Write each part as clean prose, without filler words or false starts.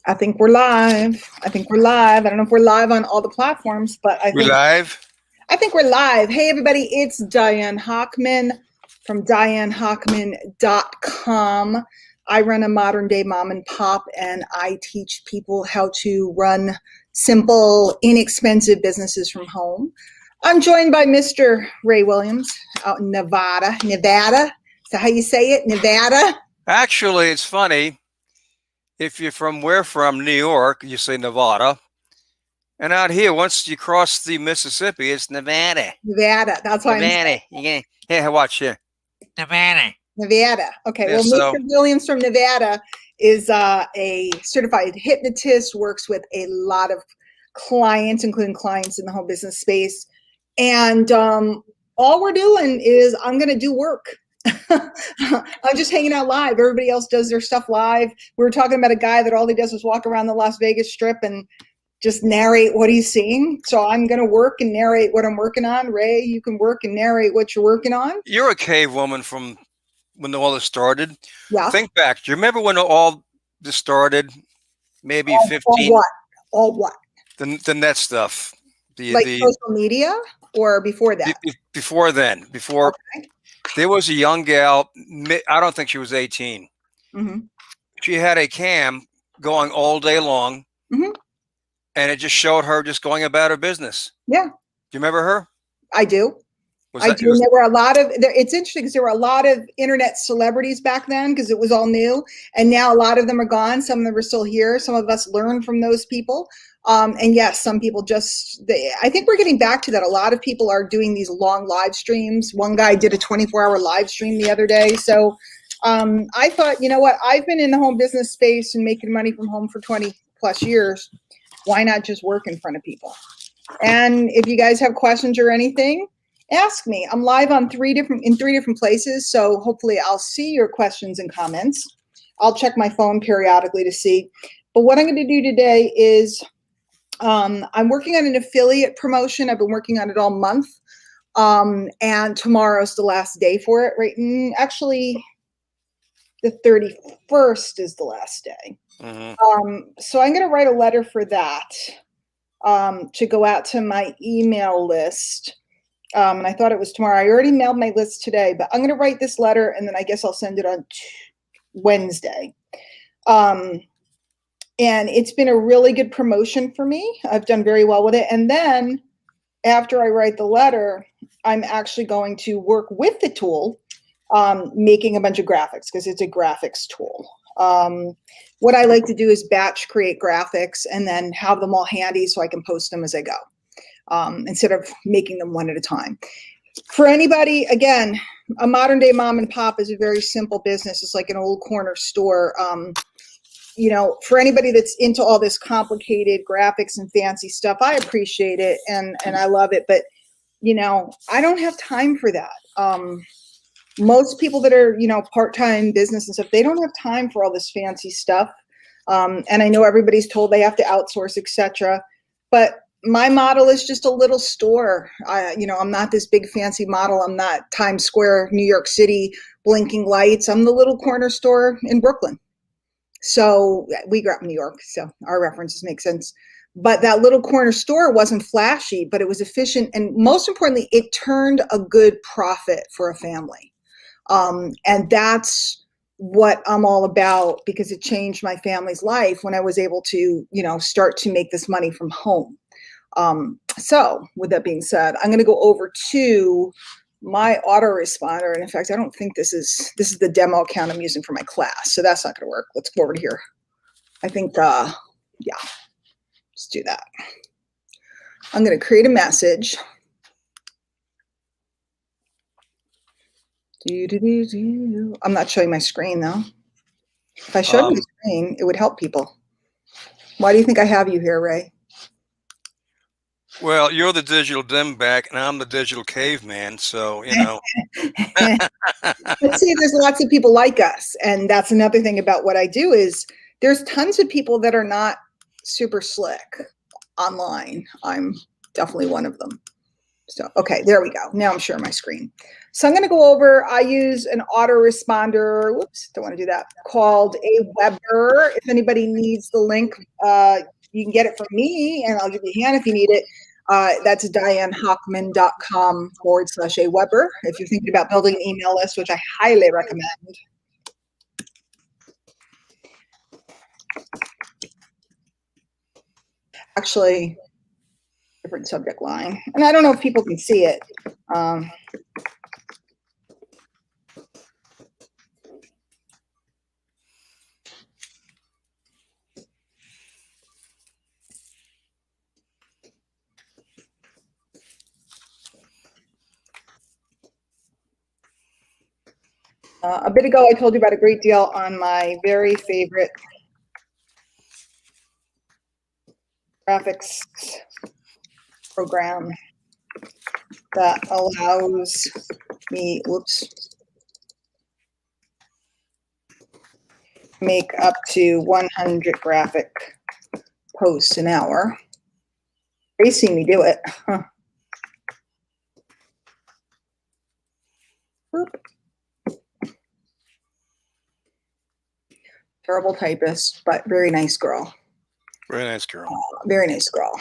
I think we're live. I think we're live. I don't know if we're live on all the platforms, but I think we're live. Hey, everybody, it's Diane Hochman from DianeHochman.com. I run a modern day mom and pop, and I teach people how to run simple, inexpensive businesses from home. I'm joined by Mr. Ray Williams out in Nevada. Nevada? Is that how you say it? Nevada? Actually, it's funny. If you're from New York, you say Nevada. And out here, once you cross the Mississippi, it's Nevada. Nevada. That's why Nevada. Here, watch here. Nevada. Nevada. Okay. Yeah, well, Mr. Williams from Nevada is a certified hypnotist, works with a lot of clients, including clients in the home business space. And all we're doing is I'm going to do work. I'm just hanging out live. Everybody else does their stuff live. We were talking about a guy that all he does is walk around the Las Vegas Strip and just narrate what he's seeing. So I'm going to work and narrate what I'm working on. Ray, you can work and narrate what you're working on. You're a cave woman from when all this started. Yeah. Think back. Do you remember when all this started? Maybe 15. All what? The net stuff. The social media, or before that? Before then. Before. Okay. There was a young gal, I don't think she was 18. Mm-hmm. She had a cam going all day long, mm-hmm. and it just showed her just going about her business. Yeah. Do you remember her? I do. I do. And there were a lot of, it's interesting because there were a lot of internet celebrities back then because it was all new. And now a lot of them are gone. Some of them are still here. Some of us learned from those people. And yes, some people I think we're getting back to that. A lot of people are doing these long live streams. One guy did a 24-hour live stream the other day. So I thought, you know what? I've been in the home business space and making money from home for 20 plus years. Why not just work in front of people? And if you guys have questions or anything, ask me. I'm live on three different places. So hopefully I'll see your questions and comments. I'll check my phone periodically to see. But what I'm going to do today is I'm working on an affiliate promotion. I've been working on it all month. And tomorrow's the last day for it, right? Actually, the 31st is the last day. Mm-hmm. So I'm going to write a letter for that to go out to my email list. And I thought it was tomorrow. I already mailed my list today, but I'm going to write this letter and then I guess I'll send it on Wednesday. And it's been a really good promotion for me. I've done very well with it. And then after I write the letter, I'm actually going to work with the tool, making a bunch of graphics because it's a graphics tool. What I like to do is batch create graphics and then have them all handy so I can post them as I go, instead of making them one at a time. For anybody, again, a modern day mom and pop is a very simple business. It's like an old corner store. You know, for anybody that's into all this complicated graphics and fancy stuff, I appreciate it and I love it. But, you know, I don't have time for that. Most people that are, you know, part-time business and stuff, they don't have time for all this fancy stuff. And I know everybody's told they have to outsource, etc. But my model is just a little store. You know, I'm not this big fancy model. I'm not Times Square, New York City, blinking lights. I'm the little corner store in Brooklyn. So we grew up in New York, so our references make sense. But that little corner store wasn't flashy, but it was efficient. And most importantly, it turned a good profit for a family. And that's what I'm all about because it changed my family's life when I was able to, you know, start to make this money from home. So with that being said, I'm going to go over to my autoresponder. And in fact, I don't think this is the demo account I'm using for my class. So that's not going to work. Let's go over to here. I think, yeah, let's do that. I'm going to create a message. I'm not showing my screen though. If I showed my screen, it would help people. Why do you think I have you here, Ray? Well, you're the digital dimback and I'm the digital caveman. So, you know. But see, there's lots of people like us. And that's another thing about what I do is there's tons of people that are not super slick online. I'm definitely one of them. So, okay, there we go. Now I'm sharing my screen. So I'm going to go over, I use an autoresponder, whoops, don't want to do that, called Aweber. If anybody needs the link, you can get it from me, and I'll give you a hand if you need it. That's dianehochman.com/Aweber if you're thinking about building an email list, which I highly recommend. Actually, different subject line. And I don't know if people can see it. A bit ago, I told you about a great deal on my very favorite graphics program that allows me, make up to 100 graphic posts an hour. They see me do it. Huh. Terrible typist, but very nice girl. Very nice girl. Very nice girl.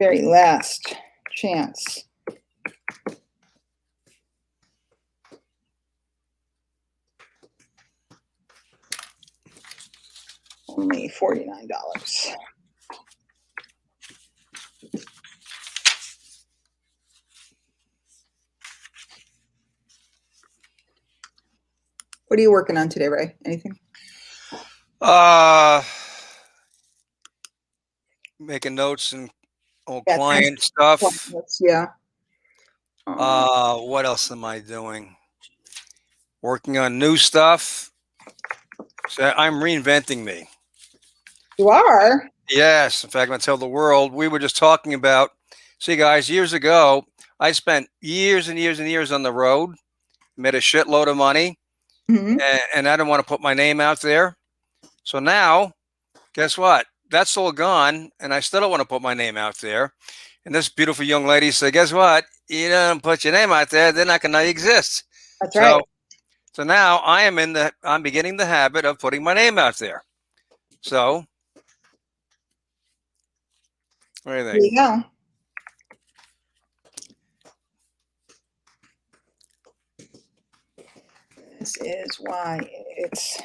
Very last chance. Only $49. What are you working on today, Ray? Anything? Making notes and on Yeah, client stuff. Yeah. What else am I doing? Working on new stuff. So I'm reinventing me. You are? Yes. In fact, I'm going to tell the world. We were just talking about, see, guys, years ago, I spent years and years and years on the road, made a shitload of money, Mm-hmm. and I didn't want to put my name out there. So now, guess what? That's all gone, and I still don't want to put my name out there. And this beautiful young lady said, guess what? You don't put your name out there, they're not going to know you exist. That's right. So now I'm beginning the habit of putting my name out there. So, what do you think? There you go. This is why it's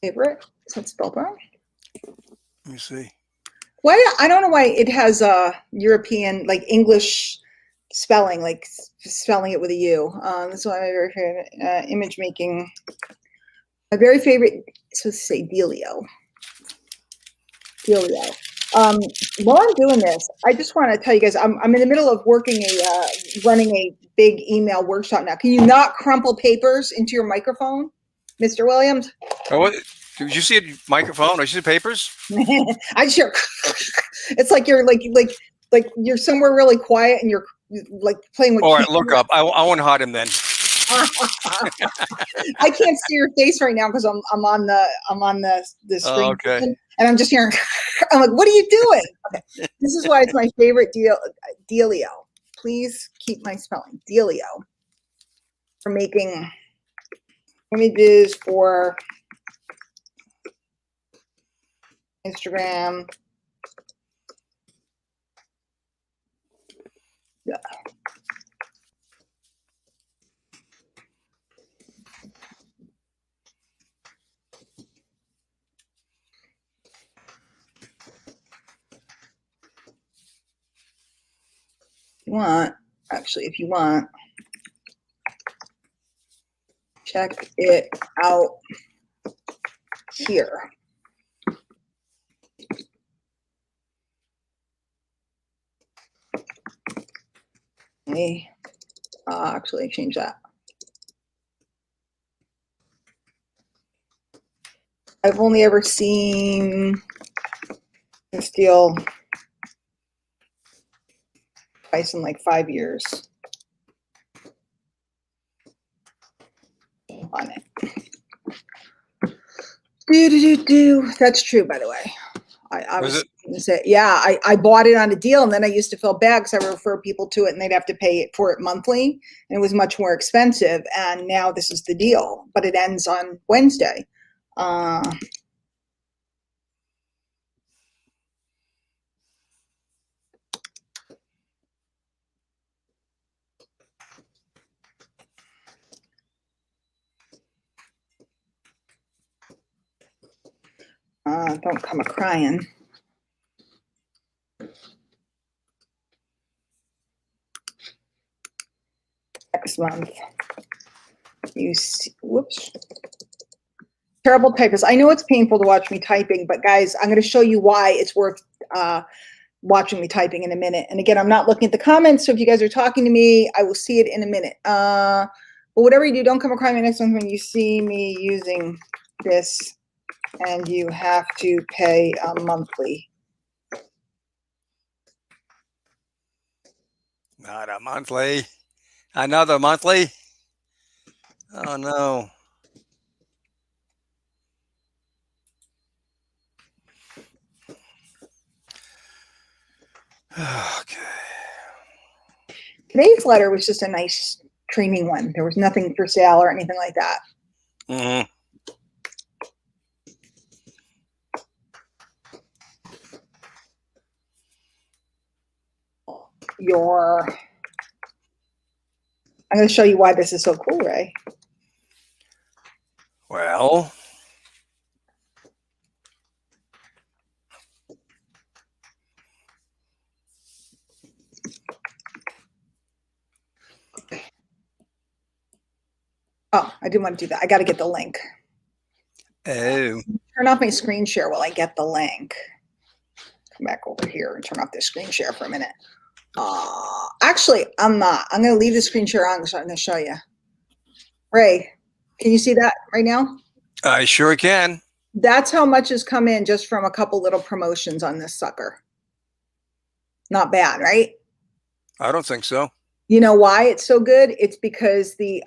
favorite. Is that spelled wrong? Let me see. Why? I don't know why it has a European, like English spelling, like spelling it with a U. That's why my very favorite image making. My very favorite, so to say, Delio. While I'm doing this, I just want to tell you guys, I'm in the middle of running a big email workshop now. Can you not crumple papers into your microphone, Mr. Williams? Oh, what? Did you see a microphone? Or you see papers? I sure. It's like you're like you're somewhere really quiet and you're like playing with. All right, look up. I won't hide him then. I can't see your face right now because I'm on the screen. Oh, okay. And I'm just hearing. I'm like, what are you doing? Okay. This is why it's my favorite Delio. Please keep my spelling. Delio. For making images for Instagram. Yeah. If you want, check it out here. Let me actually change that. I've only ever seen This deal twice in like 5 years. On it. That's true, by the way. I was going to say, yeah, I bought it on a deal, and then I used to feel bad because I would refer people to it and they'd have to pay for it monthly, and it was much more expensive. And now this is the deal, but it ends on Wednesday. Don't come a crying. Next month. You see, whoops. Terrible typist. I know it's painful to watch me typing, but guys, I'm going to show you why it's worth watching me typing in a minute. And again, I'm not looking at the comments, so if you guys are talking to me, I will see it in a minute. But whatever you do, don't come a crying next month when you see me using this and you have to pay monthly. Not a monthly. Another monthly? Oh, no. Okay. Today's letter was just a nice training one. There was nothing for sale or anything like that. Mm-hmm. I'm going to show you why this is so cool, Ray. Well, oh, I didn't want to do that. I got to get the link. oh. Turn off my screen share while I get the link. Come back over here and turn off the screen share for a minute. Actually, I'm not. I'm going to leave the screen share on so I'm going to show you. Ray, can you see that right now? I sure can. That's how much has come in just from a couple little promotions on this sucker. Not bad, right? I don't think so. You know why it's so good? It's because it's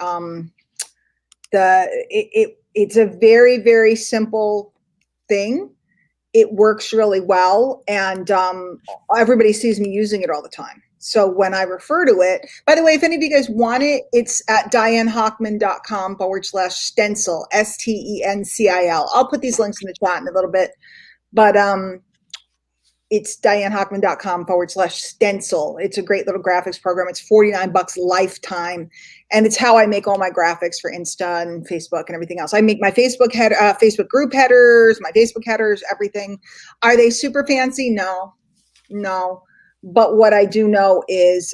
a very, very simple thing. It works really well, and everybody sees me using it all the time. So when I refer to it, by the way, if any of you guys want it, it's at dianehochman.com/stencil, STENCIL. I'll put these links in the chat in a little bit, but it's dianehochman.com/stencil. It's a great little graphics program. It's $49 lifetime. And it's how I make all my graphics for Insta and Facebook and everything else. I make my Facebook Facebook group headers, my Facebook headers, everything. Are they super fancy? No, no. But what I do know is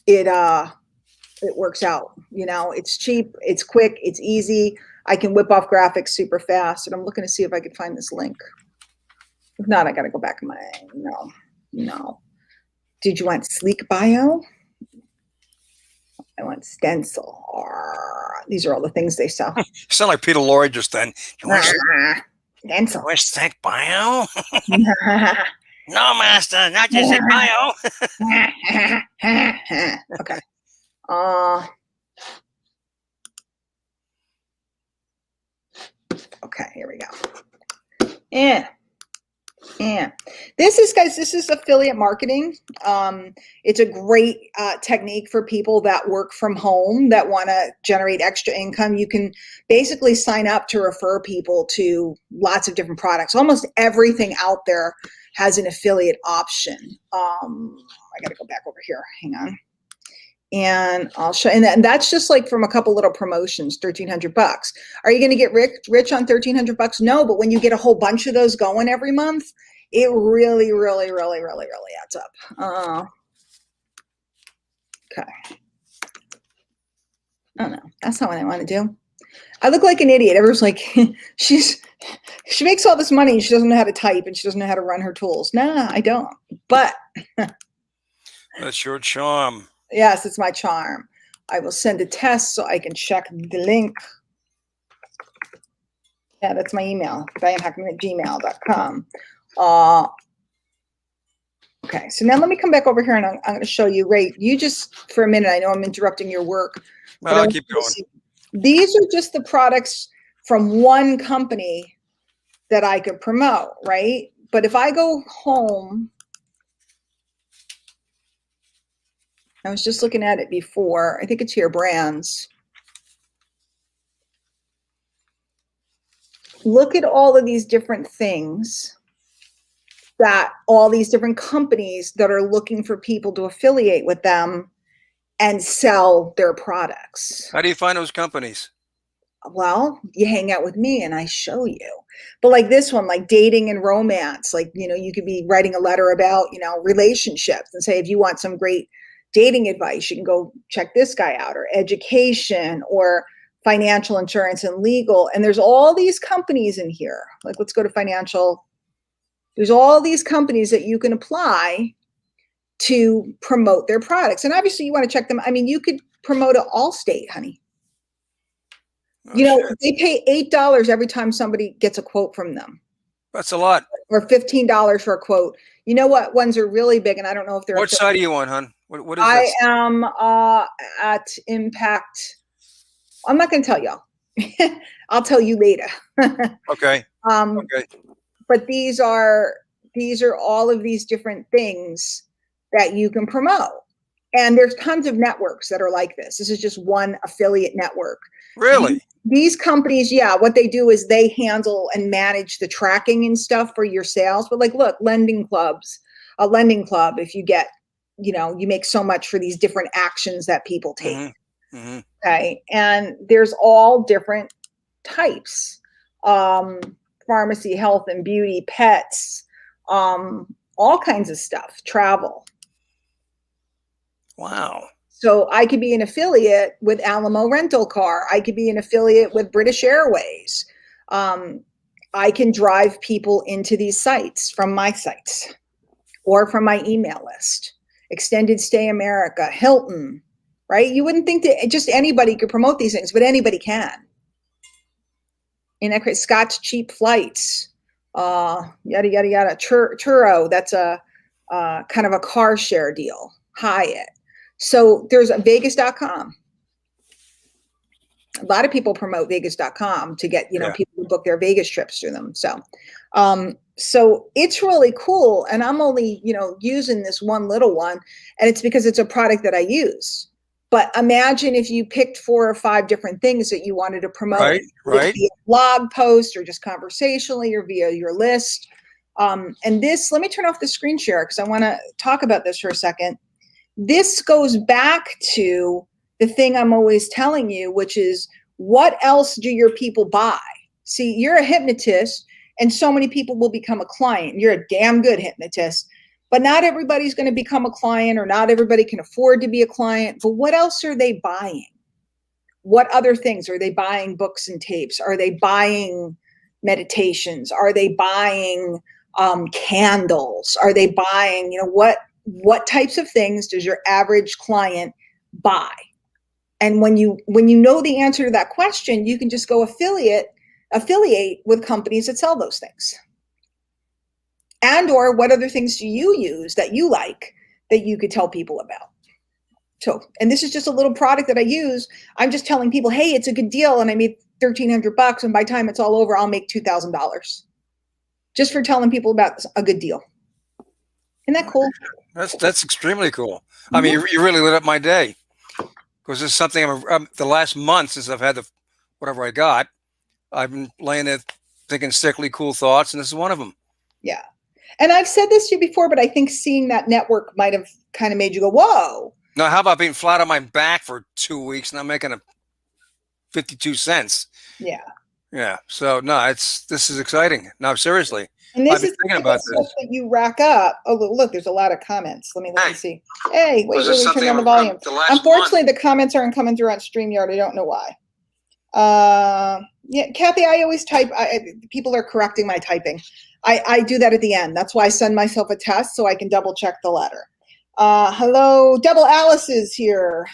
it works out. You know, it's cheap, it's quick, it's easy. I can whip off graphics super fast. And I'm looking to see if I can find this link. If not, I got to go back in my, no. Did you want sleek bio? I want stencil. These are all the things they sell. You sound like Peter Lorre just then. Stencil. Do I think bio? No, master, not just in bio. Okay. Okay, here we go. Yeah. This is affiliate marketing. It's a great technique for people that work from home that want to generate extra income. You can basically sign up to refer people to lots of different products. Almost everything out there has an affiliate option. I got to go back over here. Hang on. And I'll show, and that's just like from a couple little promotions, $1,300. Are you going to get rich on $1,300? No, but when you get a whole bunch of those going every month, it really, really, really, really, really adds up. Okay. I don't know. That's not what I want to do. I look like an idiot. Everyone's like, she makes all this money and she doesn't know how to type and she doesn't know how to run her tools. Nah, I don't. But that's your charm. Yes, it's my charm. I will send a test so I can check the link. Yeah, that's my email, dianehochman@gmail.com. Okay, so now let me come back over here and I'm going to show you, Ray, you just, for a minute, I know I'm interrupting your work. Well, I'll keep going. These are just the products from one company that I could promote, right? But if I go home, I was just looking at it before. I think it's here, brands. Look at all of these different things that all these different companies that are looking for people to affiliate with them and sell their products. How do you find those companies? Well, you hang out with me and I show you. But like this one, like dating and romance, like, you know, you could be writing a letter about, you know, relationships and say, if you want some great dating advice, you can go check this guy out, or education, or financial, insurance, and legal. And there's all these companies in here. Like, let's go to financial. There's all these companies that you can apply to promote their products. And obviously you want to check them. I mean, you could promote an Allstate, honey. Oh, You know, shit. they pay $8 every time somebody gets a quote from them. That's a lot. Or $15 for a quote. You know what ones are really big, and I don't know if they're. What side are you on, hon? What is I this? am at Impact. I'm not going to tell y'all. I'll tell you later. Okay. Okay. But these are all of these different things that you can promote. And there's tons of networks that are like this. This is just one affiliate network. Really? These companies, yeah, what they do is they handle and manage the tracking and stuff for your sales. But like, look, lending clubs, a lending club, if you get, you know, you make so much for these different actions that people take. Mm-hmm. Mm-hmm. Okay. And there's all different types. Pharmacy, health and beauty, pets, all kinds of stuff, travel. Wow. So I could be an affiliate with Alamo Rental Car. I could be an affiliate with British Airways. I can drive people into these sites from my sites or from my email list. Extended Stay America, Hilton, right? You wouldn't think that just anybody could promote these things, but anybody can. And Scott's Cheap Flights, yada, yada, yada. Turo, that's a kind of a car share deal. Hyatt. So there's Vegas.com. A lot of people promote Vegas.com to get, you know, people to book their Vegas trips through them. So, so it's really cool. And I'm only, you know, using this one little one, and it's because it's a product that I use. But imagine if you picked 4 or 5 different things that you wanted to promote, right. Via blog post or just conversationally or via your list. And this, let me turn off the screen share because I want to talk about this for a second. This goes back to the thing I'm always telling you, which is, what else do your people buy? See, you're a hypnotist and so many people will become a client. You're a damn good hypnotist, but not everybody's going to become a client, or not everybody can afford to be a client. But what else are they buying? What other things? Are they buying books and tapes? Are they buying meditations? Are they buying candles? Are they buying, you know, what types of things does your average client buy? And when you know the answer to that question, you can just go affiliate with companies that sell those things. And or what other things do you use that you like that you could tell people about? So, and this is just a little product that I use. I'm just telling people, hey, it's a good deal, and I made $1,300, and by the time it's all over, I'll make $2,000 just for telling people about a good deal. Isn't that cool? That's extremely cool. I mean, you really lit up my day, because this is something the last month since I've had whatever I got, I've been laying there thinking sickly cool thoughts, and this is one of them. Yeah. And I've said this to you before, but I think seeing that network might have kind of made you go, whoa. Now, how about being flat on my back for 2 weeks and I'm making 52 cents? Yeah. Yeah. So no, this is exciting. No, seriously. And this I've been is thinking about this. That you rack up. Oh, look, there's a lot of comments. Let me look and see. Hey, wait, let me turn down the volume. Unfortunately, the comments aren't coming through on StreamYard. I don't know why. Yeah, Kathy, I always type. People are correcting my typing. I do that at the end. That's why I send myself a test so I can double check the letter. Hello, Double Alice is here.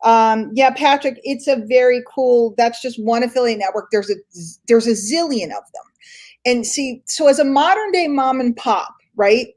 Yeah, Patrick, it's a very cool, that's just one affiliate network. There's a zillion of them. And see, so as a modern day mom and pop, right?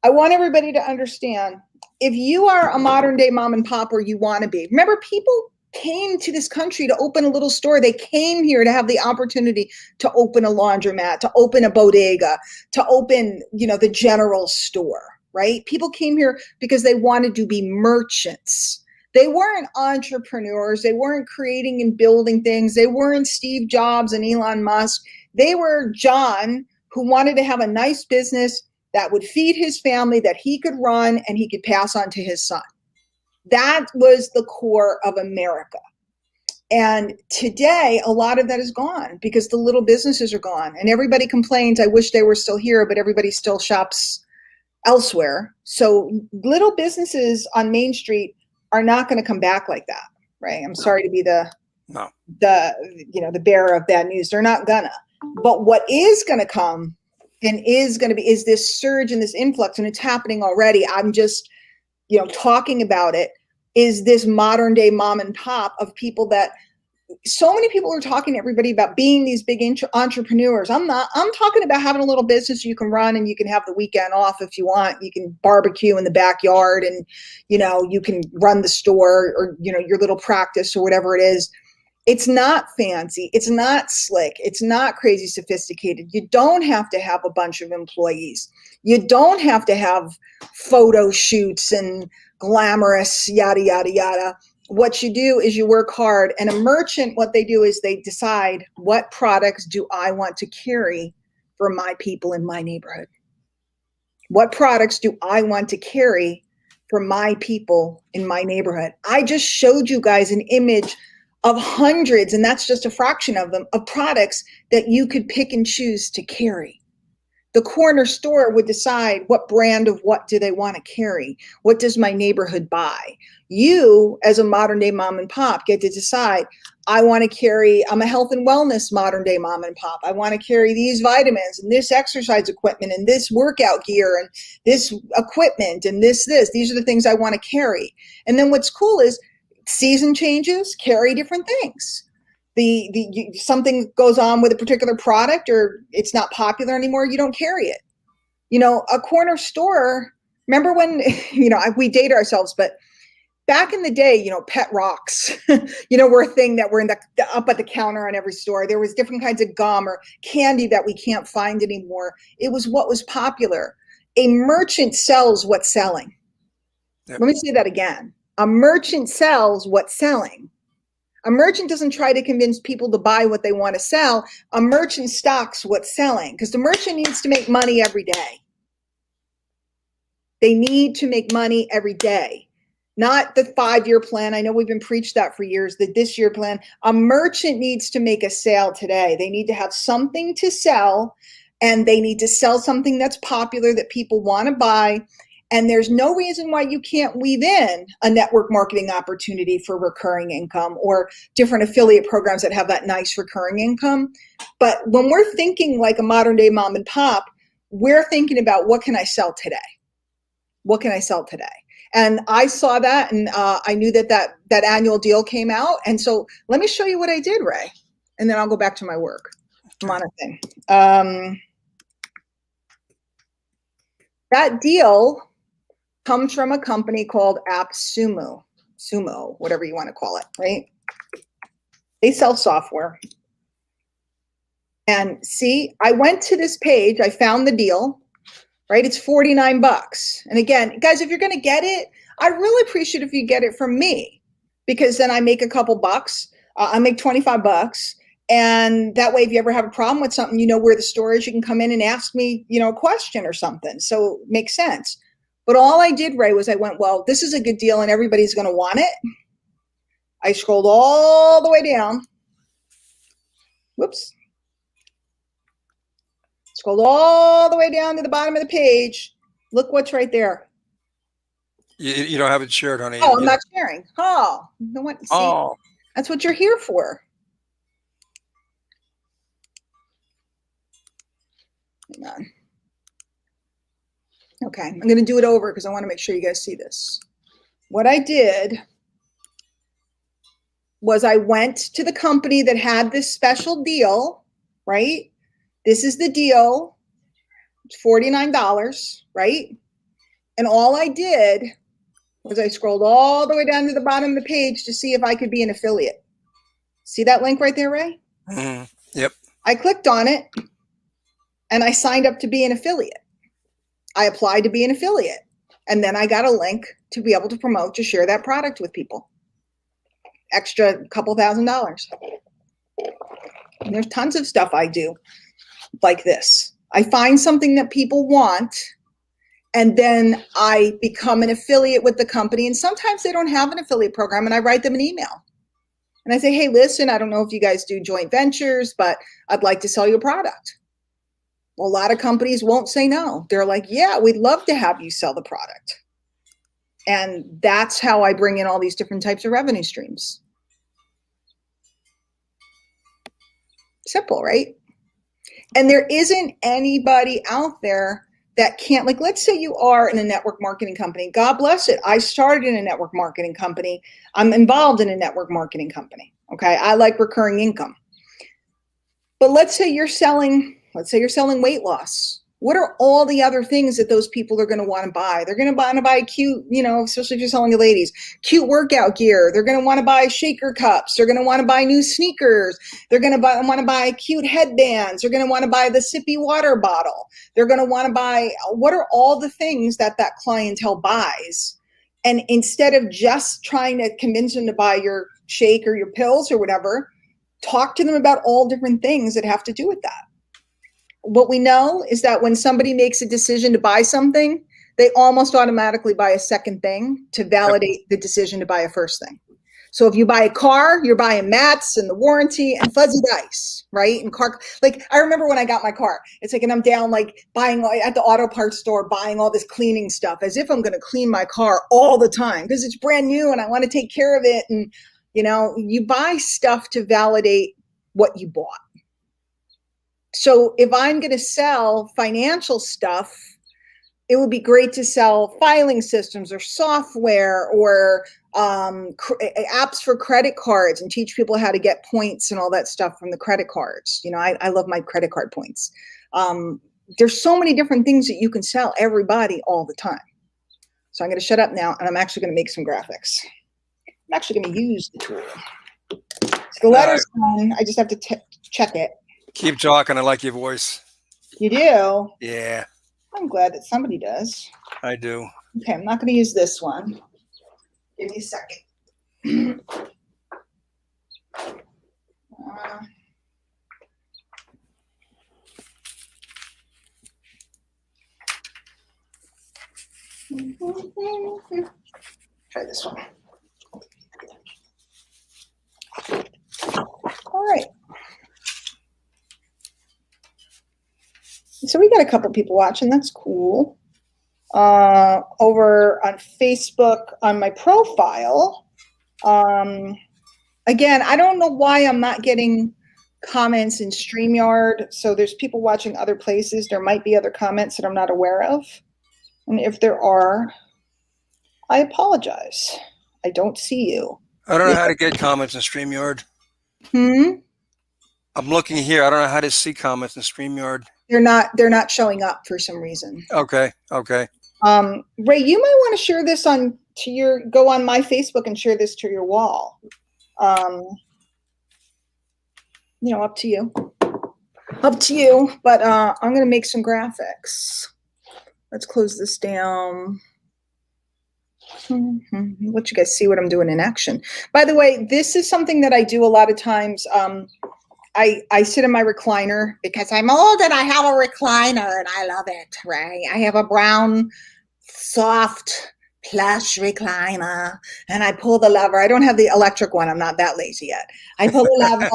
I want everybody to understand, if you are a modern day mom and pop, or you want to be, remember, people came to this country to open a little store. They came here to have the opportunity to open a laundromat, to open a bodega, to open, the general store, right? People came here because they wanted to be merchants. They weren't entrepreneurs. They weren't creating and building things. They weren't Steve Jobs and Elon Musk. They were John, who wanted to have a nice business that would feed his family, that he could run and he could pass on to his son. That was the core of America. And today, a lot of that is gone because the little businesses are gone. And everybody complains, I wish they were still here, but everybody still shops elsewhere. So little businesses on Main Street are not going to come back like that, right? I'm sorry to be the bearer of bad news. They're not gonna. But what is going to come and is going to be is this surge and this influx, and it's happening already. I'm just, talking about it, is this modern day mom and pop of people that so many people are talking to everybody about being these big entrepreneurs. I'm talking about having a little business you can run, and you can have the weekend off if you want. You can barbecue in the backyard, and, you can run the store, or, your little practice or whatever it is. It's not fancy. It's not slick. It's not crazy sophisticated. You don't have to have a bunch of employees. You don't have to have photo shoots and glamorous yada, yada, yada. What you do is you work hard. And a merchant, what they do is they decide, what products do I want to carry for my people in my neighborhood? What products do I want to carry for my people in my neighborhood? I just showed you guys an image of hundreds, and that's just a fraction of them, of products that you could pick and choose to carry. The corner store would decide what brand of what do they want to carry. What does my neighborhood buy? You, as a modern day mom and pop, get to decide, I want to carry, I'm a health and wellness modern day mom and pop. I want to carry these vitamins and this exercise equipment and this workout gear and this equipment and this. These are the things I want to carry. And then what's cool is, season changes, carry different things. Something goes on with a particular product, or it's not popular anymore, you don't carry it. A corner store, remember when, we date ourselves, but back in the day, pet rocks, were a thing that were in the up at the counter on every store. There was different kinds of gum or candy that we can't find anymore. It was what was popular. A merchant sells what's selling. Yep. Let me say that again. A merchant sells what's selling. A merchant doesn't try to convince people to buy what they want to sell. A merchant stocks what's selling, because the merchant needs to make money every day. They need to make money every day, not the 5-year plan. I know we've been preached that for years, the this year plan. A merchant needs to make a sale today. They need to have something to sell, and they need to sell something that's popular that people want to buy. And there's no reason why you can't weave in a network marketing opportunity for recurring income, or different affiliate programs that have that nice recurring income. But when we're thinking like a modern day mom and pop, we're thinking about, what can I sell today? What can I sell today? And I saw that, and I knew that annual deal came out. And so let me show you what I did, Ray, and then I'll go back to my work. I'm on a thing. That deal comes from a company called AppSumo, whatever you want to call it, right? They sell software. And see, I went to this page, I found the deal, right? It's $49. And again, guys, if you're going to get it, I'd really appreciate if you get it from me, because then I make a couple bucks. I make $25. And that way, if you ever have a problem with something, you know where the store is, you can come in and ask me, a question or something. So it makes sense. But all I did, Ray, was I went, well, this is a good deal and everybody's going to want it. I scrolled all the way down. Whoops. Scrolled all the way down to the bottom of the page. Look what's right there. You don't have it shared, honey. Oh, I'm not sharing. Oh, no one. See, oh, that's what you're here for. Hang on. Okay, I'm going to do it over because I want to make sure you guys see this. What I did was I went to the company that had this special deal, right? This is the deal. It's $49, right? And all I did was I scrolled all the way down to the bottom of the page to see if I could be an affiliate. See that link right there, Ray? Yep. I clicked on it and I signed up to be an affiliate. I applied to be an affiliate. And then I got a link to be able to promote, to share that product with people. Extra couple $1,000. And there's tons of stuff I do like this. I find something that people want, and then I become an affiliate with the company. And sometimes they don't have an affiliate program, and I write them an email. And I say, hey, listen, I don't know if you guys do joint ventures, but I'd like to sell you a product. Well, a lot of companies won't say no. They're like, yeah, we'd love to have you sell the product. And that's how I bring in all these different types of revenue streams. Simple, right? And there isn't anybody out there that can't, like, let's say you are in a network marketing company. God bless it. I started in a network marketing company. I'm involved in a network marketing company. Okay. I like recurring income. But let's say you're selling weight loss. What are all the other things that those people are going to want to buy? They're going to want to buy cute, especially if you're selling to ladies, cute workout gear. They're going to want to buy shaker cups. They're going to want to buy new sneakers. They're going to want to buy cute headbands. They're going to want to buy the sippy water bottle. They're going to want to buy, what are all the things that clientele buys? And instead of just trying to convince them to buy your shake or your pills or whatever, talk to them about all different things that have to do with that. What we know is that when somebody makes a decision to buy something, they almost automatically buy a second thing to validate the decision to buy a first thing. So if you buy a car, you're buying mats and the warranty and fuzzy dice, right? And I remember when I got my car, it's like, and I'm down like buying at the auto parts store, buying all this cleaning stuff as if I'm going to clean my car all the time because it's brand new and I want to take care of it. And, you buy stuff to validate what you bought. So if I'm going to sell financial stuff, it would be great to sell filing systems or software or apps for credit cards and teach people how to get points and all that stuff from the credit cards. I love my credit card points. There's so many different things that you can sell everybody all the time. So I'm going to shut up now, and I'm actually going to make some graphics. I'm actually going to use the tool. So the letter's done. I just have to check it. Keep talking. I like your voice. You do? Yeah. I'm glad that somebody does. I do. Okay, I'm not going to use this one. Give me a second. Try this one. All right. So we got a couple people watching. That's cool. Over on Facebook on my profile. Again, I don't know why I'm not getting comments in StreamYard. So there's people watching other places. There might be other comments that I'm not aware of. And if there are, I apologize. I don't see you. I don't know how to get comments in StreamYard. I'm looking here. I don't know how to see comments in StreamYard. They're not showing up for some reason. Okay. Ray, you might want to share this go on my Facebook and share this to your wall. Up to you. But I'm going to make some graphics. Let's close this down. Let you guys see what I'm doing in action. By the way, this is something that I do a lot of times. I sit in my recliner because I'm old and I have a recliner and I love it, Ray. I have a brown, soft, plush recliner and I pull the lever. I don't have the electric one. I'm not that lazy yet. I pull the lever,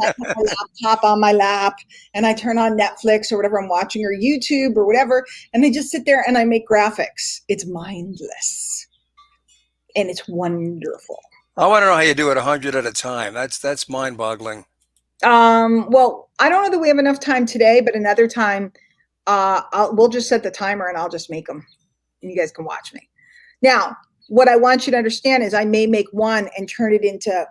I put my laptop on my lap and I turn on Netflix or whatever I'm watching or YouTube or whatever. And I just sit there and I make graphics. It's mindless and it's wonderful. I want to know how you do it 100 at a time. That's mind-boggling. Well, I don't know that we have enough time today, but another time, we'll just set the timer and I'll just make them and you guys can watch me. Now, what I want you to understand is I may make one and turn it into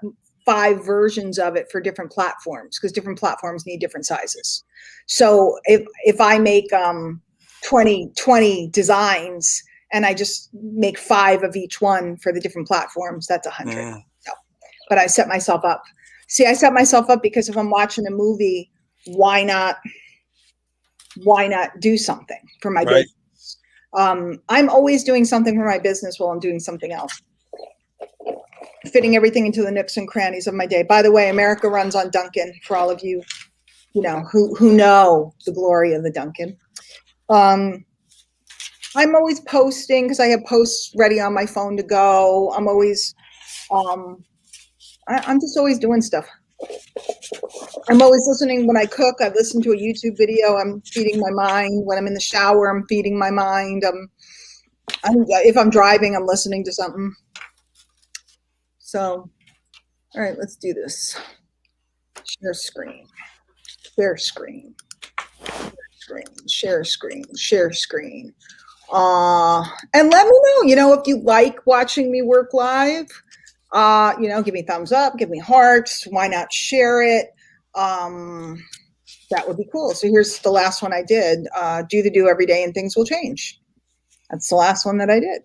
5 versions of it for different platforms, because different platforms need different sizes. So if I make 20 designs and I just make 5 of each one for the different platforms, that's 100. So, but I set myself up. See, I set myself up because if I'm watching a movie, why not do something for my business? I'm always doing something for my business while I'm doing something else. Fitting everything into the nooks and crannies of my day. By the way, America runs on Dunkin', for all of you, who know the glory of the Dunkin'. I'm always posting because I have posts ready on my phone to go. I'm always, I'm just always doing stuff. I'm always listening when I cook. I listen to a YouTube video. I'm feeding my mind. When I'm in the shower, I'm feeding my mind. If I'm driving, I'm listening to something. So, all right, let's do this. Share screen. Share screen. Share screen. Share screen. And let me know, if you like watching me work live. Give me thumbs up, give me hearts. Why not share it? That would be cool. So here's the last one I did. Do every day and things will change. That's the last one that I did.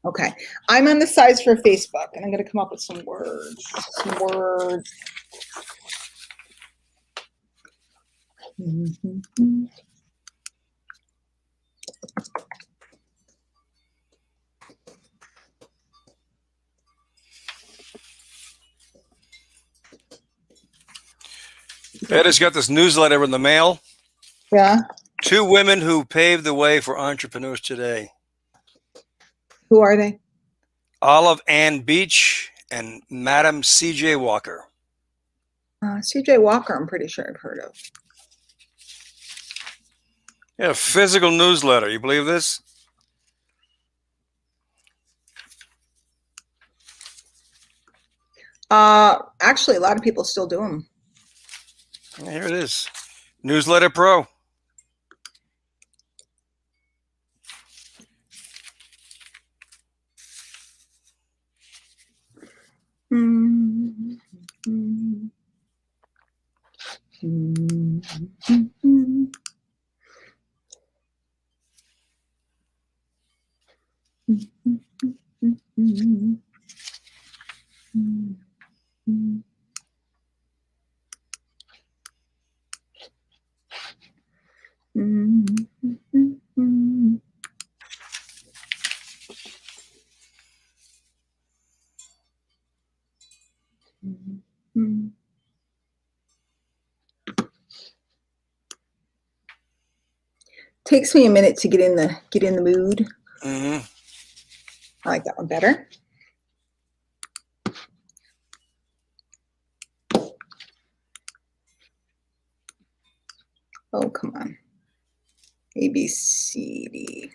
Okay, I'm on the size for Facebook, and I'm going to come up with some words. Betty's got this newsletter in the mail. Yeah. 2 women who paved the way for entrepreneurs today. Who are they? Olive Ann Beach and Madam C.J. Walker. C.J. Walker, I'm pretty sure I've heard of. Yeah, physical newsletter. You believe this? Actually, a lot of people still do them. Here it is. Newsletter Pro. Takes me a minute to get in the mood. Mm-hmm. I like that one better. Oh, come on. A, B, C, D.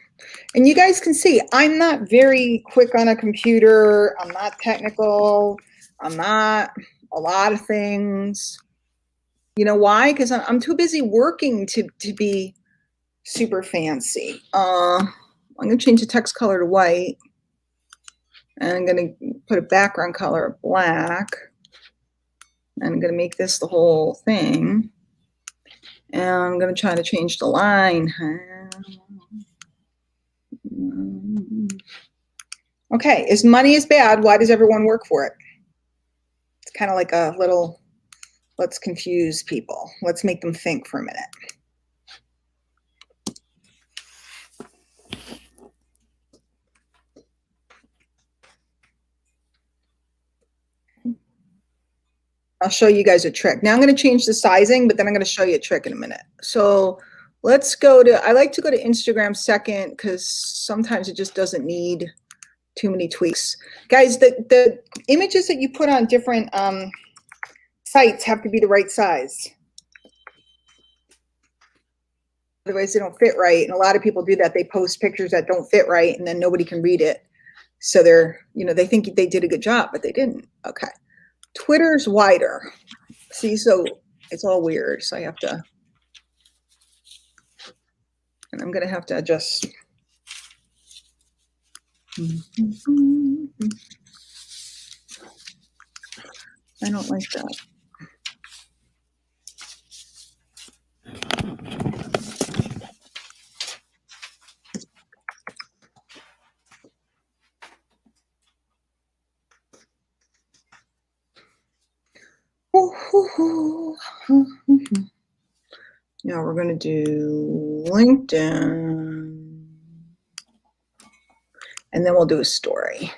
And you guys can see, I'm not very quick on a computer. I'm not technical. I'm not a lot of things. You know why? Because I'm too busy working to be super fancy. I'm going to change the text color to white. And I'm going to put a background color of black. And I'm going to make this the whole thing. And I'm going to try to change the line. Okay, is money is bad? Why does everyone work for it? It's kind of like a little, let's confuse people. Let's make them think for a minute. I'll show you guys a trick. Now I'm going to change the sizing, but then I'm going to show you a trick in a minute. So let's go to, I like to go to Instagram second because sometimes it just doesn't need too many tweaks. Guys, the images that you put on different sites have to be the right size. Otherwise they don't fit right. And a lot of people do that. They post pictures that don't fit right and then nobody can read it. So they're, they think they did a good job, but they didn't. Okay. Twitter's wider. See, so it's all weird. So I have to, and I'm going to have to adjust. I don't like that. Now we're going to do LinkedIn. And then we'll do a story.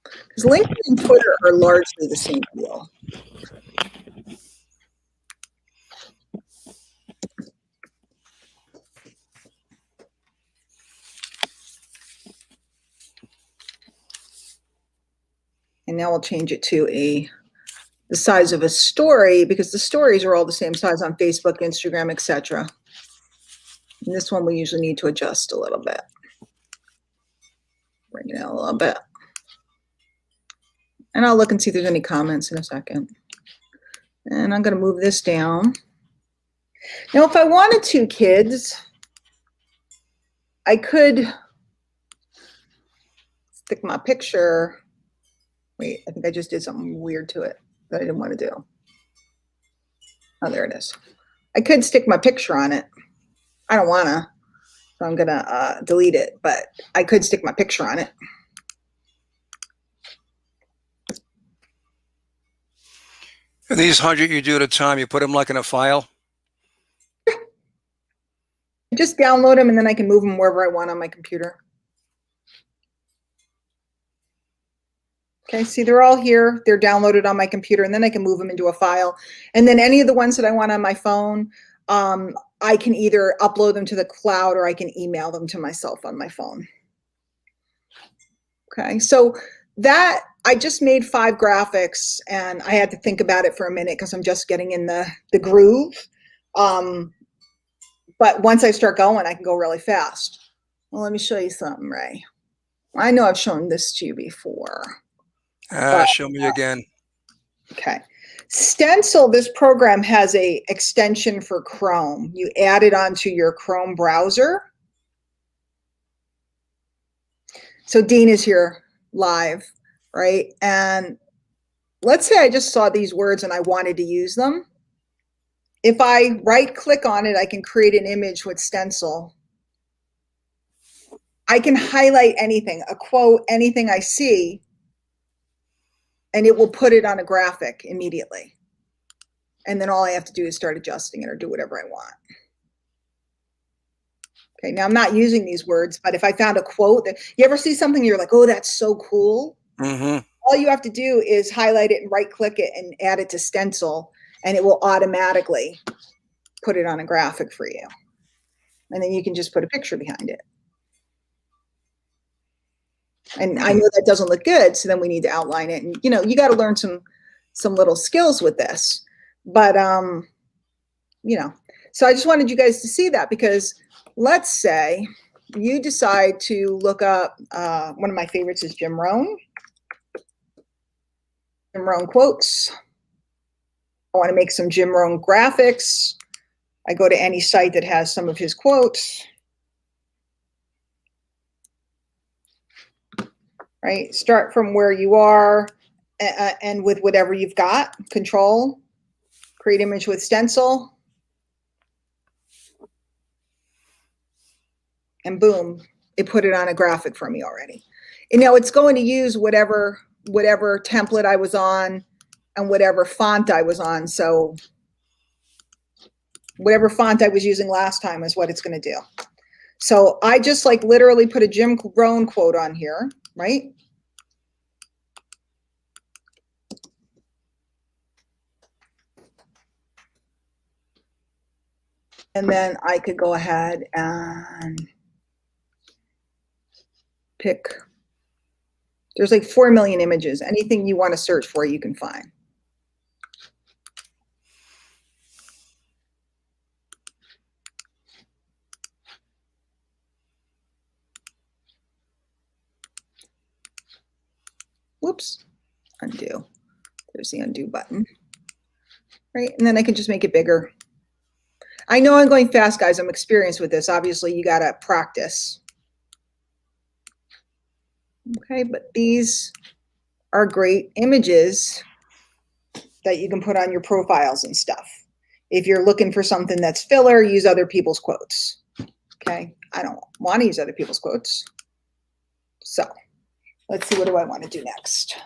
Because LinkedIn and Twitter are largely the same deal. And now we'll change it to the size of a story, because the stories are all the same size on Facebook, Instagram, etc. And this one we usually need to adjust a little bit. Bring it out a little bit. And I'll look and see if there's any comments in a second. And I'm going to move this down. Now, if I wanted to, kids, I could stick my picture. Wait, I think I just did something weird to it that I didn't want to do. Oh, there it is. I could stick my picture on it. I don't want to, so I'm going to delete it, but I could stick my picture on it. And these 100 you do at a time, you put them like in a file? Just download them and then I can move them wherever I want on my computer. Okay, see, they're all here. They're downloaded on my computer, and then I can move them into a file. And then any of the ones that I want on my phone, I can either upload them to the cloud or I can email them to myself on my phone. Okay, so that, I just made 5 graphics, and I had to think about it for a minute because I'm just getting in the groove. But once I start going, I can go really fast. Well, let me show you something, Ray. I know I've shown this to you before. Show me again. Okay. Stencil, this program has a extension for Chrome. You add it onto your Chrome browser. So Dean is here live, right? And let's say I just saw these words and I wanted to use them. If I right click on it, I can create an image with Stencil. I can highlight anything, a quote, anything I see, and it will put it on a graphic immediately. And then all I have to do is start adjusting it or do whatever I want. Okay, now I'm not using these words, but if I found a quote that you ever see something, you're like, oh, that's so cool. Mm-hmm. All you have to do is highlight it and right click it and add it to Stencil, and it will automatically put it on a graphic for you. And then you can just put a picture behind it. And I know that doesn't look good, so then we need to outline it. And, you know, you got to learn some little skills with this. But, you know, so I just wanted you guys to see that, because let's say you decide to look up, one of my favorites is Jim Rohn. Jim Rohn quotes. I want to make some Jim Rohn graphics. I go to any site that has some of his quotes. Right? Start from where you are and with whatever you've got. Control, create image with Stencil. And boom, it put it on a graphic for me already. And now it's going to use whatever template I was on and whatever font I was on. So whatever font I was using last time is what it's going to do. So I just like literally put a Jim Rohn quote on here, right? And then I could go ahead and pick, there's like 4 million images. Anything you want to search for, you can find. Whoops, undo. There's the undo button, right? And then I can just make it bigger. I know I'm going fast, guys. I'm experienced with this. Obviously, you got to practice. Okay, but these are great images that you can put on your profiles and stuff. If you're looking for something that's filler, use other people's quotes. Okay, I don't want to use other people's quotes. So let's see, what do I want to do next?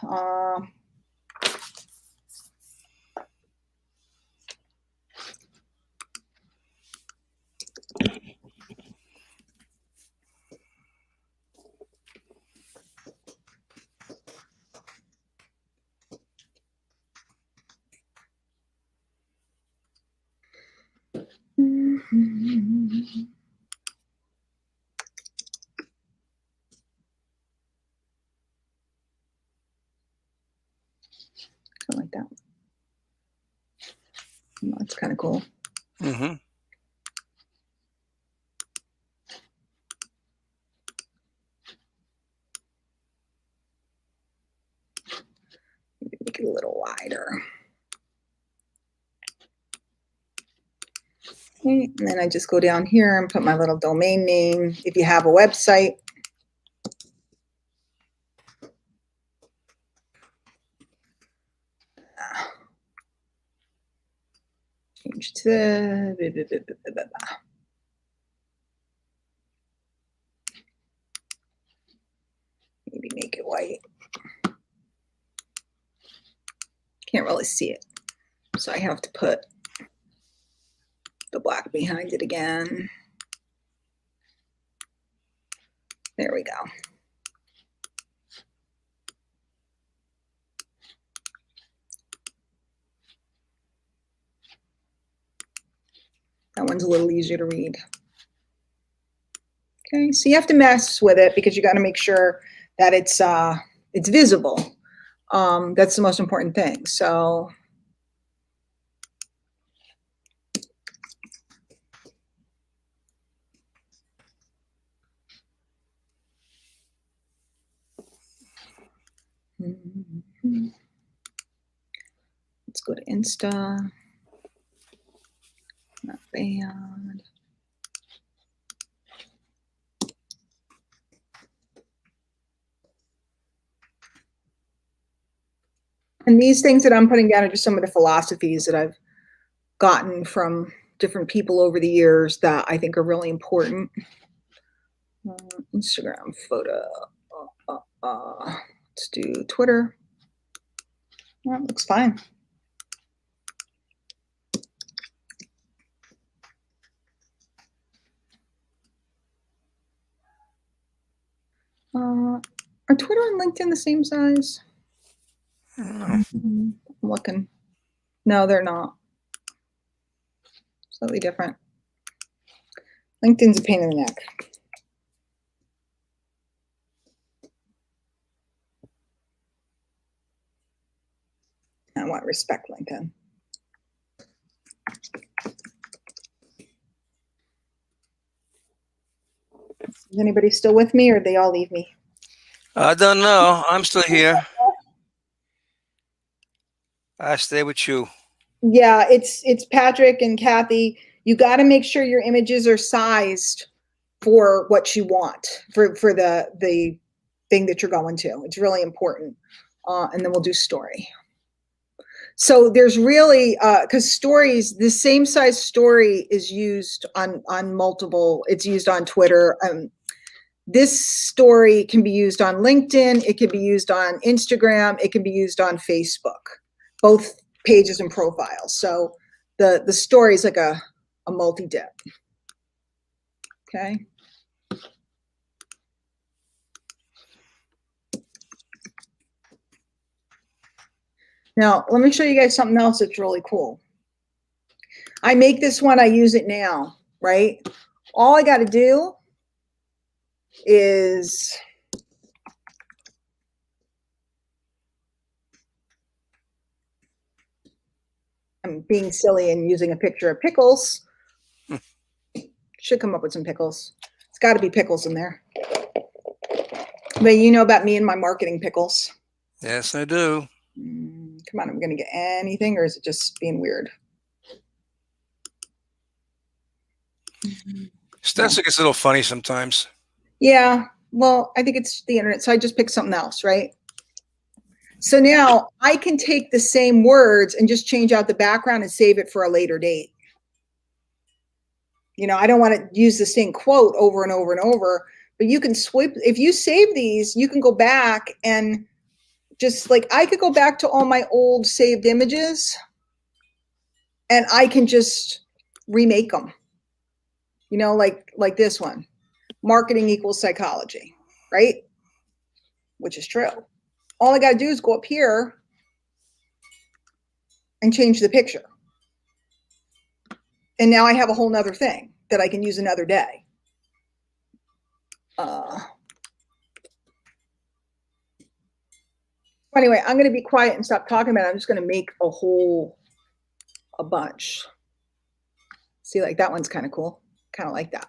Like that. Oh, that's kind of cool. Mm-hmm. Make it a little wider. Okay, and then I just go down here and put my little domain name. If you have a website, change to maybe make it white. Can't really see it, so I have to put the black behind it again. There we go. That one's a little easier to read. Okay, so you have to mess with it because you got to make sure that it's visible. That's the most important thing. So let's go to Insta. Not bad. And these things that I'm putting down are just some of the philosophies that I've gotten from different people over the years that I think are really important. Instagram photo. Let's do Twitter. That looks fine. Are Twitter and LinkedIn the same size? I'm looking. No, they're not. Slightly different. LinkedIn's a pain in the neck. I want to respect LinkedIn. Is anybody still with me, or did they all leave me? I don't know. I'm still here. I stay with you. Yeah, it's Patrick and Kathy. You got to make sure your images are sized for what you want for the thing that you're going to. It's really important. And then we'll do story. So there's really because stories, the same size story is used on multiple. It's used on Twitter. This story can be used on LinkedIn. It can be used on Instagram. It can be used on Facebook, both pages and profiles. So the story is like a multi-dip. Okay. Now, let me show you guys something else that's really cool. I make this one, I use it now, right? All I got to do is I'm being silly and using a picture of pickles. Should come up with some pickles. It's got to be pickles in there. But you know about me and my marketing pickles. Yes, I do. Come on, I'm going to get anything, or is it just being weird? Stencil gets a little funny sometimes. Yeah, well, I think it's the internet. So I just picked something else, right? So now I can take the same words and just change out the background and save it for a later date. You know, I don't want to use the same quote over and over and over, but you can swipe. If you save these, you can go back and just like, I could go back to all my old saved images and I can just remake them, you know, like this one, marketing equals psychology, right? Which is true. All I got to do is go up here and change the picture. And now I have a whole nother thing that I can use another day. Anyway, I'm going to be quiet and stop talking about it. I'm just going to make a bunch. See, like that one's kind of cool. Kind of like that.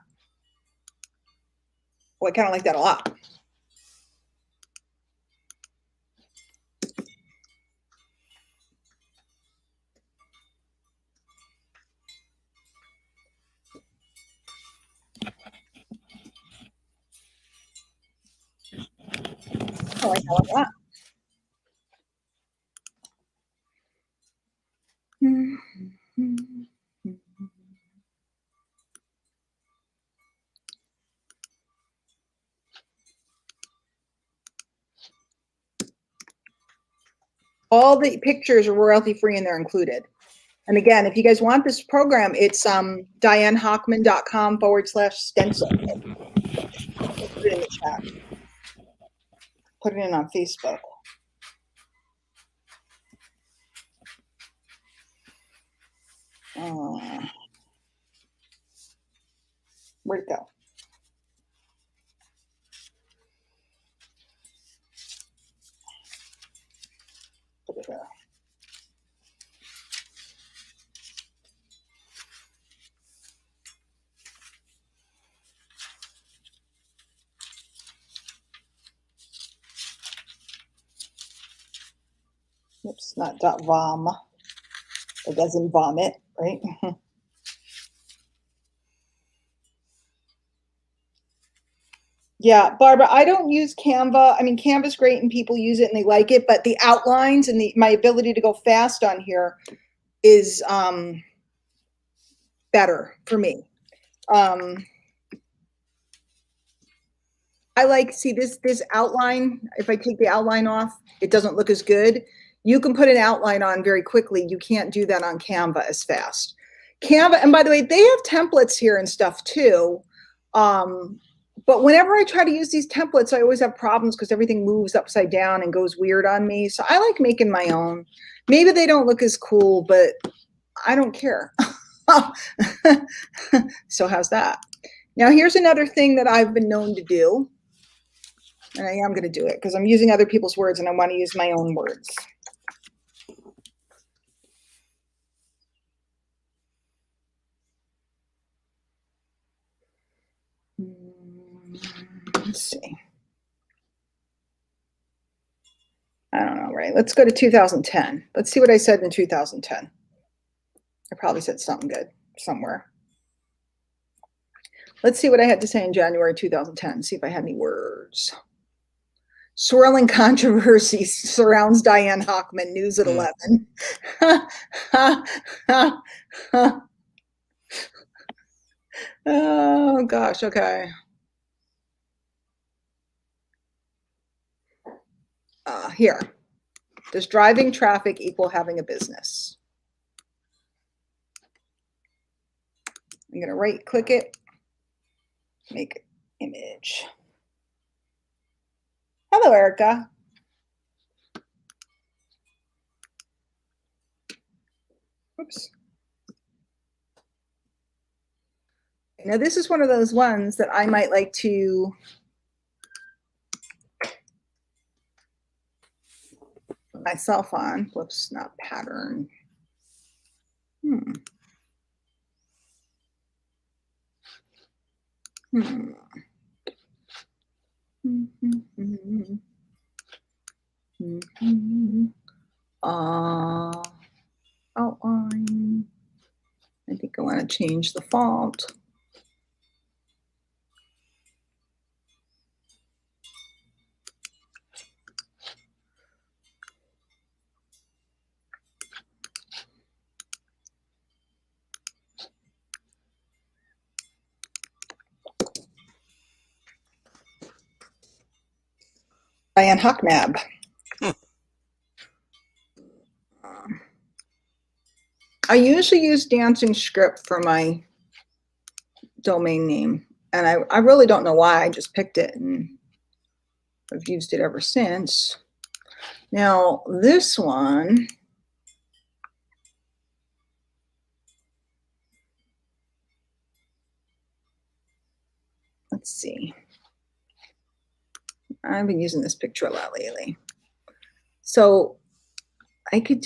Well, I kind of like that a lot. I like that a lot. All the pictures are royalty free and they're included. And again, if you guys want this program, it's dianehochman.com/stencil. Put it in the chat. Put it in on Facebook. Where'd it go? Put it there. Oops, not .vom. It doesn't vomit, right? Yeah, Barbara, I don't use Canva. I mean, Canva's great and people use it and they like it, but the outlines and my ability to go fast on here is better for me. I like, see this outline, if I take the outline off, it doesn't look as good. You can put an outline on very quickly. You can't do that on Canva as fast. Canva, and by the way, they have templates here and stuff too. But whenever I try to use these templates, I always have problems because everything moves upside down and goes weird on me. So I like making my own. Maybe they don't look as cool, but I don't care. So how's that? Now here's another thing that I've been known to do. And I am going to do it because I'm using other people's words and I want to use my own words. Let's see. I don't know, right? Let's go to 2010. Let's see what I said in 2010. I probably said something good somewhere. Let's see what I had to say in January 2010. See if I had any words. Swirling controversy surrounds Diane Hochman, news at 11. Oh, gosh. Okay. Here. Does driving traffic equal having a business? I'm going to right click it, make image. Hello, Erica. Oops. Now this is one of those ones that I might like to put myself on. Whoops, not pattern. Outline. I think I want to change the font. Diane Hochman. I usually use Dancing Script for my domain name, and I really don't know why. I just picked it and I've used it ever since. Now this one, let's see. I've been using this picture a lot lately. So I could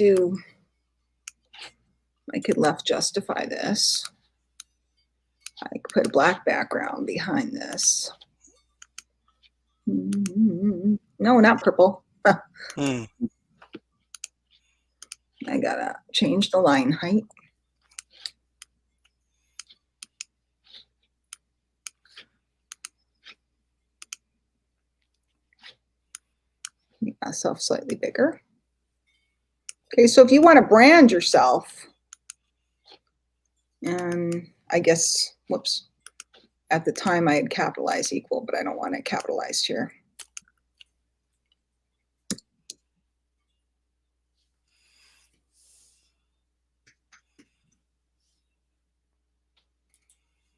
left justify this. I could put a black background behind this. No, not purple. I gotta change the line height. Make myself slightly bigger. Okay, so if you want to brand yourself, and I guess, whoops, at the time I had capitalized equal, but I don't want it capitalized here.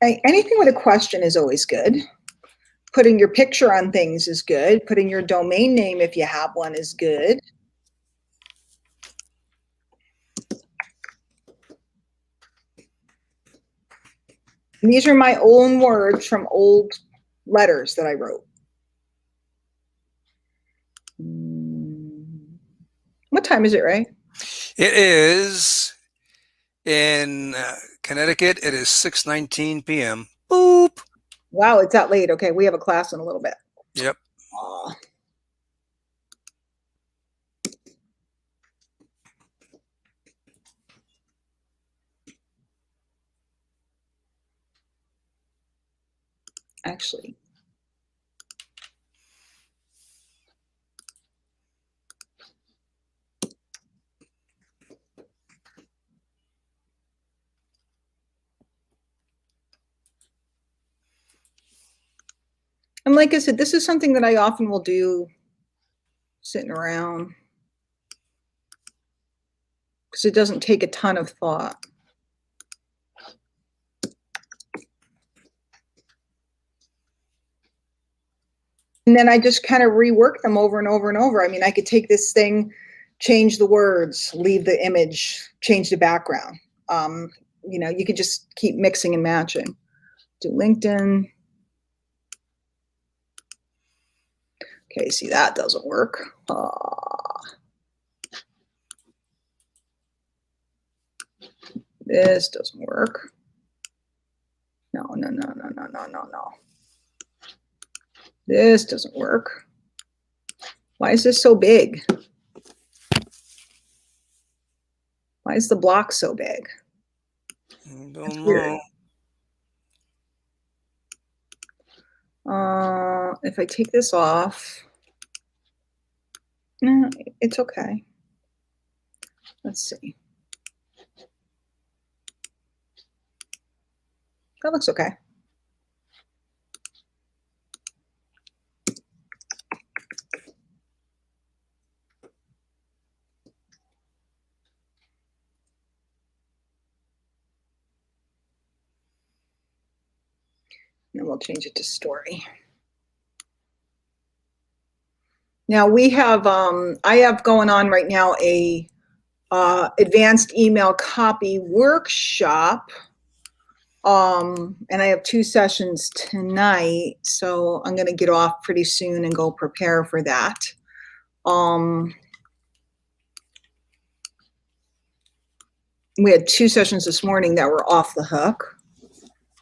Anything with a question is always good. Putting your picture on things is good. Putting your domain name, if you have one, is good. And these are my own words from old letters that I wrote. What time is it, Ray? It is in Connecticut. It is 6:19 p.m. Boop. Wow, it's that late. Okay, we have a class in a little bit. Yep. Aw. Actually, and like I said, this is something that I often will do sitting around because it doesn't take a ton of thought. And then I just kind of rework them over and over and over. I mean, I could take this thing, change the words, leave the image, change the background. You know, you could just keep mixing and matching. Do LinkedIn. Okay, see, that doesn't work. This doesn't work. No. This doesn't work. Why is this so big? Why is the block so big? Don't know. If I take this off, no, it's okay. Let's see. That looks okay. And then we'll change it to story. Now we have, I have going on right now a advanced email copy workshop. And I have 2 sessions tonight, so I'm going to get off pretty soon and go prepare for that. We had 2 sessions this morning that were off the hook.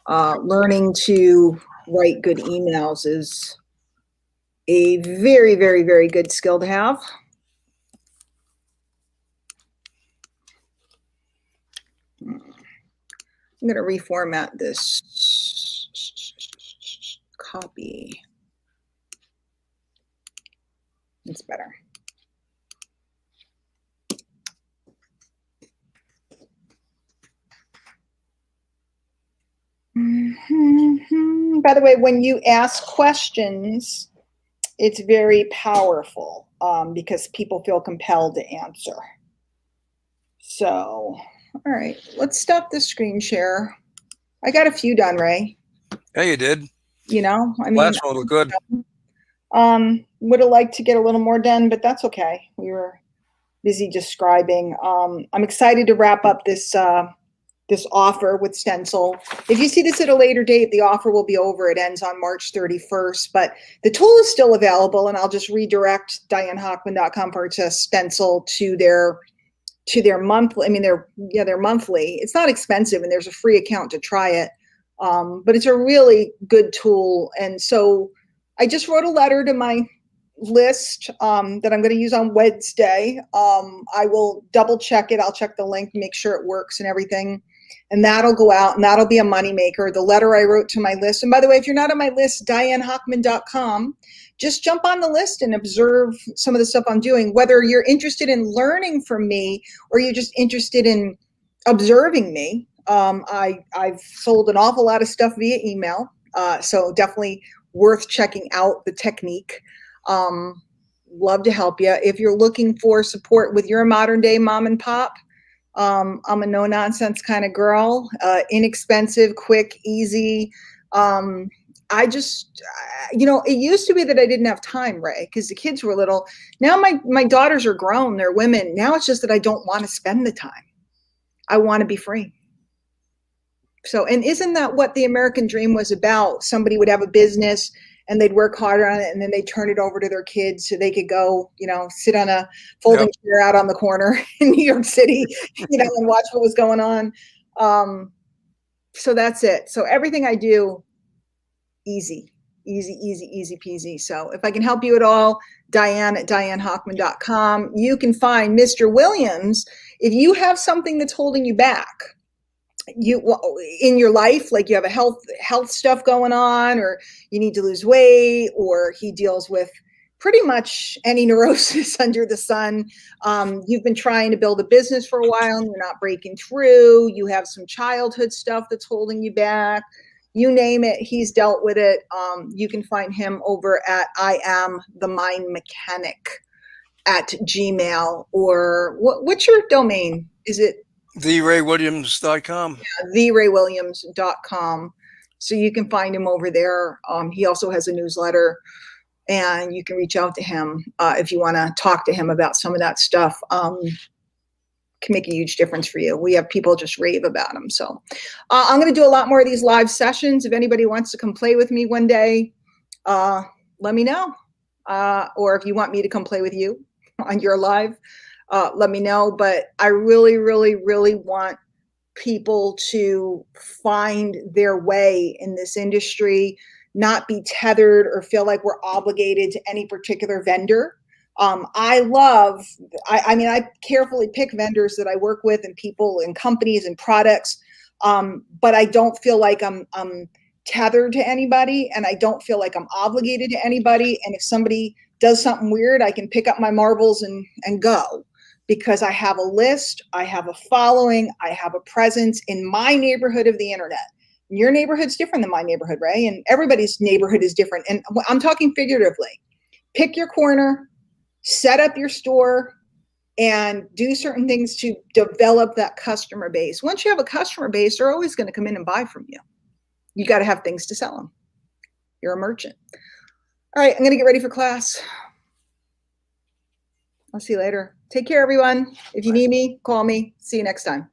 Learning to write good emails is a very, very, very good skill to have. I'm going to reformat this copy. It's better. By the way, when you ask questions, it's very powerful because people feel compelled to answer. So, all right, let's stop the screen share. I got a few done, Ray. Yeah, you did. You know, I mean, Last one was good. Would have liked to get a little more done, but that's okay. We were busy describing. I'm excited to wrap up this this offer with Stencil. If you see this at a later date, the offer will be over. It ends on March 31st, but the tool is still available, and I'll just redirect DianeHochman.com to Stencil to their monthly. I mean, their monthly. It's not expensive, and there's a free account to try it. But it's a really good tool. And so I just wrote a letter to my list that I'm going to use on Wednesday. I will double check it. I'll check the link, make sure it works and everything. And that'll go out, and that'll be a moneymaker. The letter I wrote to my list. And by the way, if you're not on my list, DianeHochman.com, just jump on the list and observe some of the stuff I'm doing, whether you're interested in learning from me or you're just interested in observing me. I've sold an awful lot of stuff via email. So definitely worth checking out the technique. Love to help you. If you're looking for support with your modern day mom and pop, I'm a no nonsense kind of girl, inexpensive, quick, easy. I just, it used to be that I didn't have time, Ray, because the kids were little. Now my daughters are grown, they're women. Now it's just that I don't want to spend the time. I want to be free. So, and isn't that what the American dream was about? Somebody would have a business and they'd work harder on it, and then they turn it over to their kids so they could go, sit on a folding chair out on the corner in New York City, and watch what was going on. So that's it. So everything I do, easy peasy. So if I can help you at all, Diane at DianeHochman.com. You can find Mr. Williams if you have something that's holding you back. You in your life, like you have a health stuff going on, or you need to lose weight, or he deals with pretty much any neurosis under the sun. You've been trying to build a business for a while and you're not breaking through. You have some childhood stuff that's holding you back. You name it, he's dealt with it. You can find him over at I am the mind mechanic at Gmail, or what's your domain? Is it TheRayWilliams.com? Yeah, TheRayWilliams.com. So you can find him over there. He also has a newsletter, and you can reach out to him if you want to talk to him about some of that stuff. Can make a huge difference for you. We have people just rave about him. So I'm going to do a lot more of these live sessions. If anybody wants to come play with me one day, let me know. Or if you want me to come play with you on your live, let me know. But I really, really, really want people to find their way in this industry, not be tethered or feel like we're obligated to any particular vendor. I carefully pick vendors that I work with, and people and companies and products. But I don't feel like I'm tethered to anybody, and I don't feel like I'm obligated to anybody. And if somebody does something weird, I can pick up my marbles and go, because I have a list, I have a following, I have a presence in my neighborhood of the internet. And your neighborhood's different than my neighborhood, Ray, and everybody's neighborhood is different. And I'm talking figuratively. Pick your corner, set up your store, and do certain things to develop that customer base. Once you have a customer base, they're always going to come in and buy from you. You got to have things to sell them. You're a merchant. All right, I'm going to get ready for class. I'll see you later. Take care, everyone. If you need me, call me. See you next time.